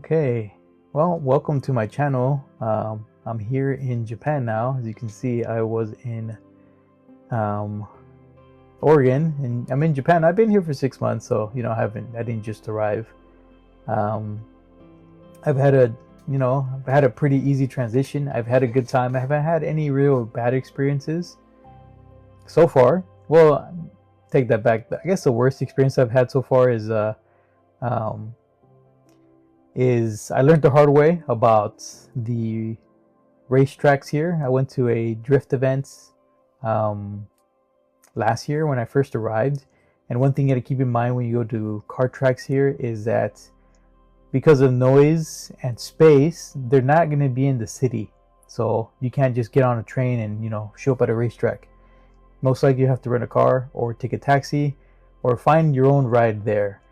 Okay, well, welcome to my channel. I'm here in Japan now. As you can see, I was in um, Oregon, and I'm in Japan. I've been here for 6 months, so I didn't just arrive. Um, I've had a pretty easy transition. I've had a good time. I haven't had any real bad experiences so far. Well, take that back. I guess the worst experience I've had so far um, is I learned the hard way about the racetracks here. I went to a drift event um, last year when I first arrived. And one thing you gotta keep in mind when you go to kart tracks here is that because of noise and space, they're not gonna be in the city. So you can't just get on a train and show up at a racetrack. Most likely you have to rent a car or take a taxi or find your own ride there.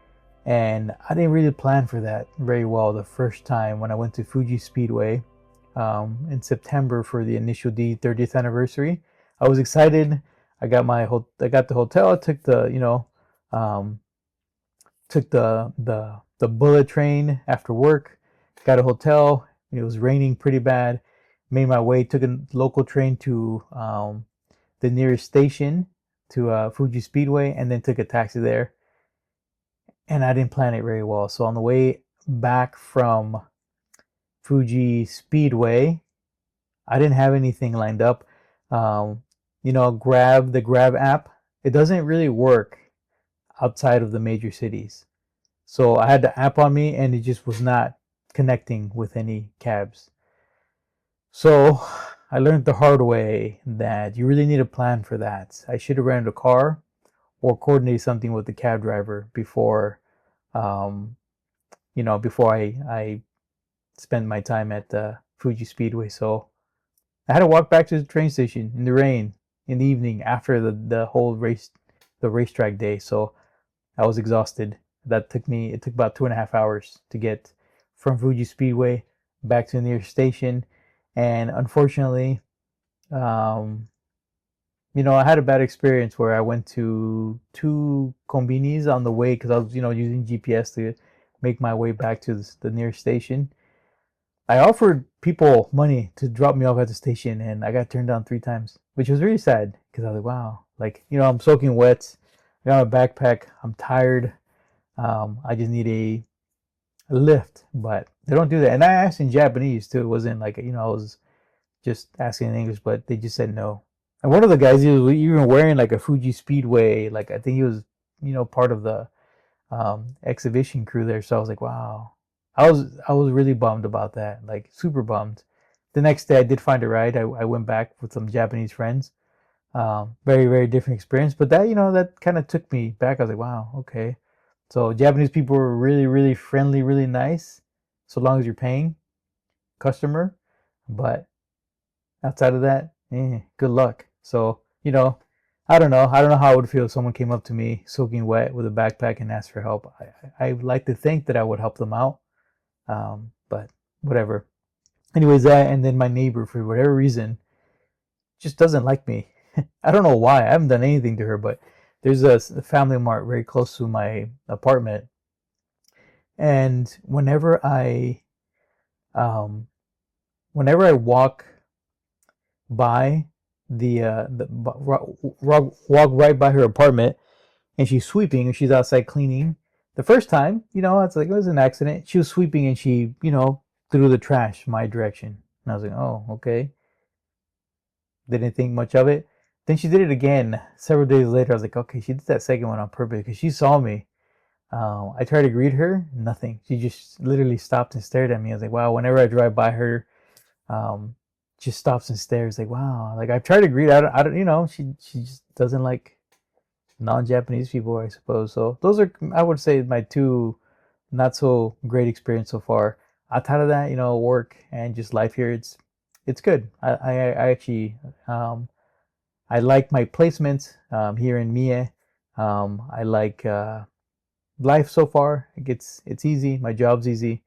And I didn't really plan for that very well the first time when I went to Fuji Speedway in September for the initial D 30th anniversary. I was excited. I got the hotel. I took um, the bullet train after work. Got a hotel. It was raining pretty bad. Made my way. Took a local train to the nearest station to Fuji Speedway, and then took a taxi there. And I didn't plan it very well. So on the way back from Fuji Speedway, I didn't have anything lined up. Um, the Grab app, it doesn't really work outside of the major cities. So I had the app on me and it just was not connecting with any cabs. So I learned the hard way that you really need a plan for that. I should have rented a car or coordinated something with the cab driver um, before I spent my time at Fuji Speedway. So I had to walk back to the train station in the rain in the evening after the whole the racetrack day. So I was exhausted. It took about 2.5 hours to get from Fuji Speedway back to the nearest station. And unfortunately, um, I had a bad experience where I went to two conbinis on the way because I was, using GPS to make my way back to the nearest station. I offered people money to drop me off at the station, and I got turned down 3 times, which was really sad because I was like, wow, like I'm soaking wet. I got my backpack. I'm tired. I just need a lift, but they don't do that. And I asked in Japanese too. It wasn't like I was just asking in English, but they just said no. And one of the guys, he was even wearing like a Fuji Speedway, like I think he was, part of the exhibition crew there. So I was like, wow. I was really bummed about that, like super bummed. The next day I did find a ride. I went back with some Japanese friends. Very, very different experience. But that kind of took me back. I was like, wow, okay. So Japanese people were really, really friendly, really nice, so long as you're paying customer. But outside of that, good luck. So, I don't know. I don't know how I would feel if someone came up to me soaking wet with a backpack and asked for help. I would like to think that I would help them out. But whatever. Anyways, that and then my neighbor, for whatever reason, just doesn't like me. I don't know why. I haven't done anything to her, but there's a family mart very close to my apartment, and um, whenever I walk by walk right by her apartment, and she's sweeping, and she's outside cleaning. The first time, it's like it was an accident. She was sweeping, and she, threw the trash my direction, and I was like, oh, okay. Didn't think much of it. Then she did it again several days later. I was like, okay, she did that second one on purpose because she saw me. I tried to greet her, nothing. She just literally stopped and stared at me. I was like, wow. Whenever I drive by her, um, just stops and stares. Like, wow. Like I've tried to greet. I don't. She just doesn't like non-Japanese people, I suppose. So those are, I would say, my two not so great experience so far. Outside of that, work and just life here, it's good. I actually I like my placement here in Mie. I like life so far. It's easy. My job's easy.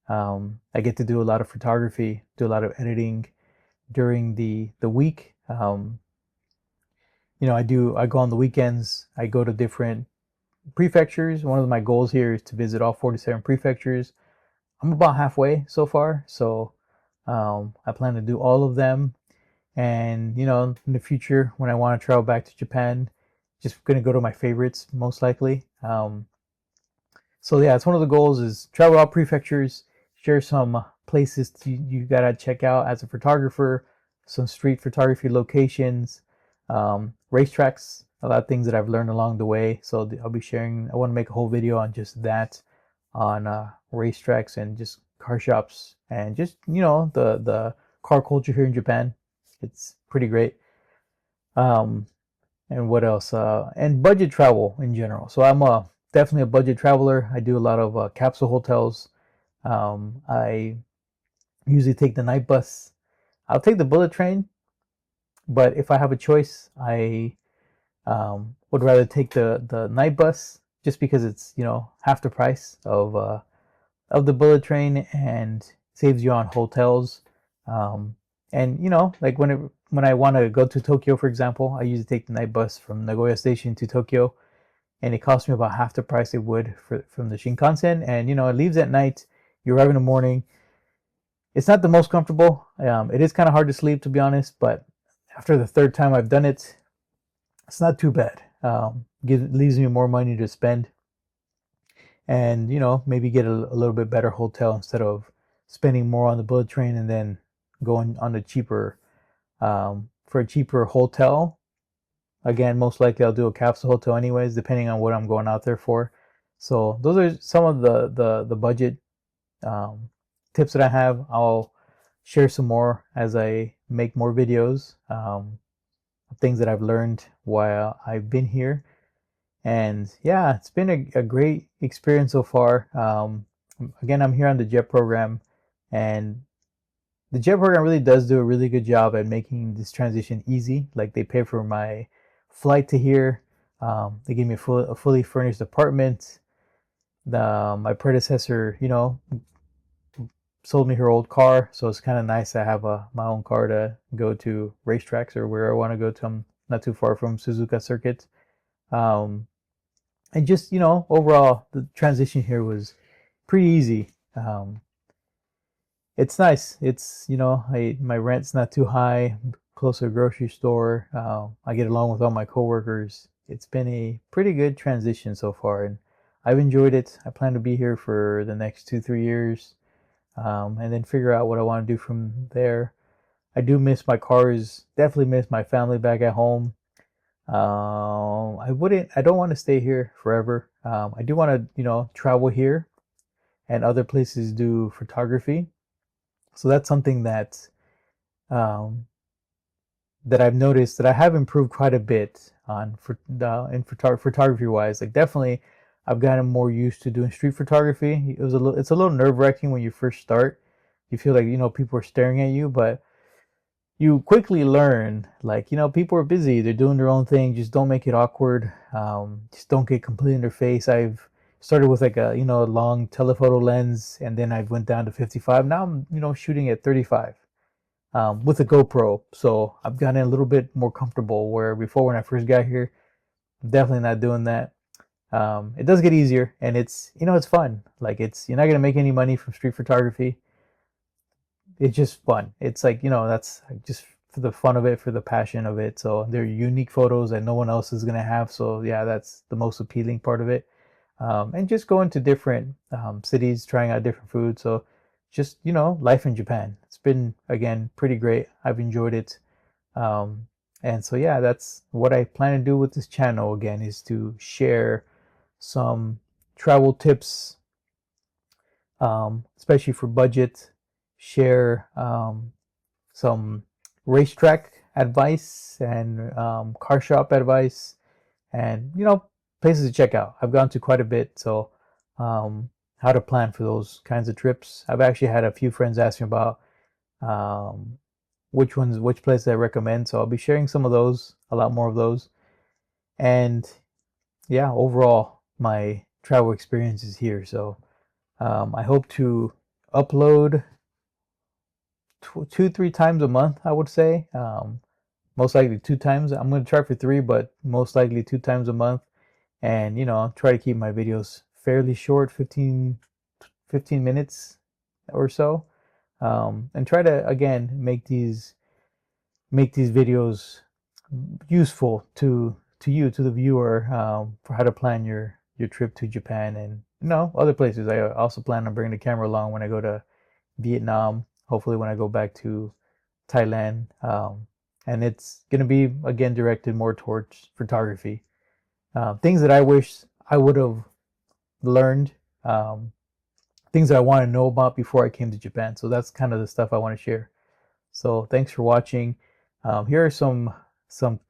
I get to do a lot of photography, do a lot of editing during the week. I go on the weekends. I go to different prefectures. One of my goals here is to visit all 47 prefectures. I'm about halfway so far, so I plan to do all of them. And in the future, when I want to travel back to Japan, just gonna go to my favorites most likely. So yeah, it's one of the goals is travel out prefectures, share some places you gotta check out as a photographer, some street photography locations, racetracks, a lot of things that I've learned along the way. So I'll be sharing. I want to make a whole video on just that, on racetracks and just car shops and just the car culture here in Japan. It's pretty great. Um, and what else? And budget travel in general. So I'm definitely a budget traveler. I do a lot of capsule hotels. I usually take the night bus. I'll take the bullet train, but if I have a choice, I would rather take the night bus just because it's half the price of the bullet train and saves you on hotels. Um, and like when I want to go to Tokyo, for example, I usually take the night bus from Nagoya Station to Tokyo, and it costs me about half the price it would from the Shinkansen. And it leaves at night. You arrive in the morning. It's not the most comfortable. It is kind of hard to sleep, to be honest. But after the third time I've done it, it's not too bad. Leaves me more money to spend, and maybe get a little bit better hotel instead of spending more on the bullet train and then going on the cheaper for a cheaper hotel. Again, most likely I'll do a capsule hotel anyways, depending on what I'm going out there for. So those are some of the budget tips that I have. I'll share some more as I make more videos, things that I've learned while I've been here. And yeah, it's been a great experience so far. Again, I'm here on the JET program, and the JET program really does do a really good job at making this transition easy. Like, they pay for my flight to here. They gave me a fully furnished apartment. My predecessor, sold me her old car, so it's kind of nice to have my own car to go to racetracks or where I want to go to. I'm not too far from Suzuka Circuit. Um, and just overall, the transition here was pretty easy. It's nice. It's my rent's not too high. I'm close to a grocery store. I get along with all my coworkers. It's been a pretty good transition so far, and I've enjoyed it. I plan to be here for the next 2-3 years, and then figure out what I want to do from there. I do miss my cars. Definitely miss my family back at home. I don't want to stay here forever. I do want to, travel here and other places do photography. So that's something um, that I've noticed that I have improved quite a bit on photography wise. Like, definitely, I've gotten more used to doing street photography. It's a little nerve wracking when you first start. You feel like people are staring at you, but you quickly learn, like, people are busy, they're doing their own thing, just don't make it awkward. Just don't get completely in their face. I've started with like a long telephoto lens, and then I went down to 55. Now I'm shooting at 35 with a GoPro, so I've gotten a little bit more comfortable, where before, when I first got here, I'm definitely not doing that. It does get easier, and it's fun. Like, you're not gonna make any money from street photography. It's just fun. It's like, that's just for the fun of it, for the passion of it. So they're unique photos that no one else is gonna have. So yeah, that's the most appealing part of it. And just going to different cities, trying out different food. So just life in Japan. It's been, again, pretty great. I've enjoyed it. And so yeah, that's what I plan to do with this channel. Again, is to share some travel tips, especially for budget. Share some racetrack advice and car shop advice, and places to check out. I've gone to quite a bit, so how to plan for those kinds of trips. I've actually had a few friends ask me about which places I recommend, so I'll be sharing some of those, a lot more of those. And yeah, overall, my travel experience is here. So I hope to upload 2-3 times a month, I would say. Most likely 2 times. I'm going to try for 3, but most likely 2 times a month. And try to keep my videos fairly short, 15 minutes or so, and try to again make these videos useful to you, to the viewer, for how to plan your trip to Japan and other places. I also plan on bringing the camera along when I go to Vietnam, hopefully when I go back to Thailand, and it's going to be again directed more towards photography, things that I wish I would have learned, things that I want to know about before I came to Japan. So that's kind of the stuff I want to share. So thanks for watching. Here are some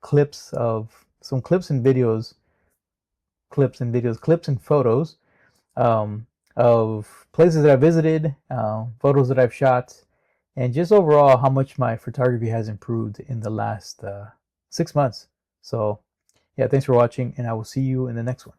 clips and videos, clips and photos, of places that I visited, photos that I've shot, and just overall how much my photography has improved in the last 6 months. So yeah, thanks for watching, and I will see you in the next one.